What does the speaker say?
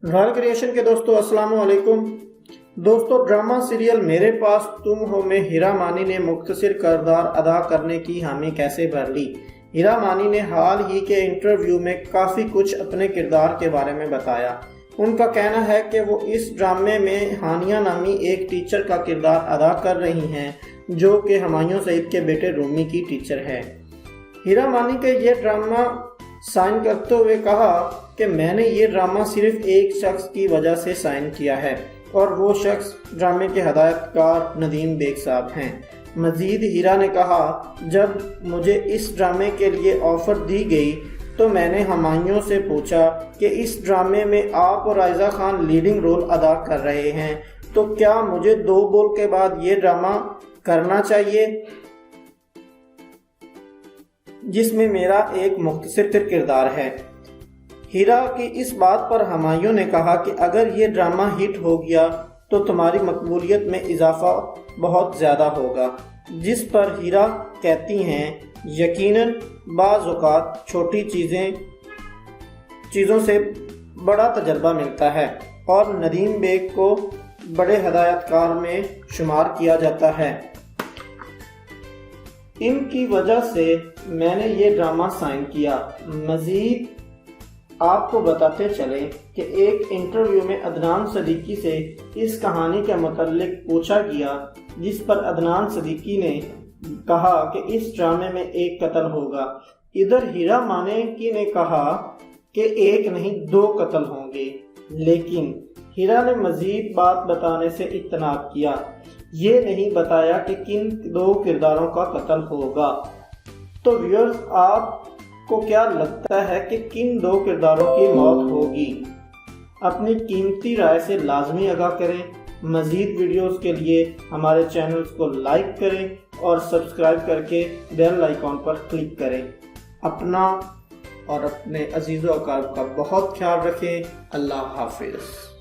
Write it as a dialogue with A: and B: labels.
A: Royal creation के दोस्तों अस्सलाम वालेकुम। दोस्तों, ड्रामा सीरियल मेरे पास तुम हो में हीरा मानी ने मुख्तसर किरदार अदा करने की हामी कैसे भर ली। हीरा मानी ने हाल ही के इंटरव्यू में काफ़ी कुछ अपने किरदार के बारे में बताया। उनका कहना है कि वो इस ड्रामे में हानिया नामी एक टीचर का किरदार अदा कर रही हैं, जो कि हुमायूं सईद के बेटे रूमी की टीचर है। हीरा मानी के ये ड्रामा साइन करते हुए कहा कि मैंने ये ड्रामा सिर्फ एक शख्स की वजह से साइन किया है और वो शख्स ड्रामे के हदायतकार नदीम बेग साहब हैं। मजीद हीरा ने कहा, जब मुझे इस ड्रामे के लिए ऑफ़र दी गई तो मैंने हुमायूं से पूछा कि इस ड्रामे में आप और आयजा खान लीडिंग रोल अदा कर रहे हैं, तो क्या मुझे 2 बोल के बाद ये ड्रामा करना चाहिए जिसमें मेरा एक मुख्तसर किरदार है। हीरा की इस बात पर हुमायूं ने कहा कि अगर ये ड्रामा हिट हो गया तो तुम्हारी मकबूलियत में इजाफा बहुत ज़्यादा होगा। जिस पर हीरा कहती हैं, यकीनन बाज़ औक़ात छोटी चीज़ों से बड़ा तजर्बा मिलता है और नदीम बेग को बड़े हदायतकार में शुमार किया जाता है। इनकी वजह से मैंने ये ड्रामा साइन किया। मज़ीद आपको बताते चले कि एक इंटरव्यू में अदनान सदीकी से इस कहानी के मुताल्लिक पूछा गया, जिस पर अदनान सदीकी ने कहा कि इस ड्रामे में एक कत्ल होगा। इधर हीरा मानी ने कहा कि एक नहीं 2 कत्ल होंगे, लेकिन हीरा ने मज़ीद बात बताने से इत्तनाब किया। ये नहीं बताया कि किन 2 किरदारों का कत्ल होगा। तो व्यूअर्स, आपको क्या लगता है कि किन 2 किरदारों की मौत होगी? अपनी कीमती राय से लाजमी आगाह करें। मज़ीद वीडियोस के लिए हमारे चैनल्स को लाइक करें और सब्सक्राइब करके बेल आइकॉन पर क्लिक करें। अपना और अपने अजीज़ व अक़ारिब का बहुत ख्याल रखें। अल्लाह हाफिज़।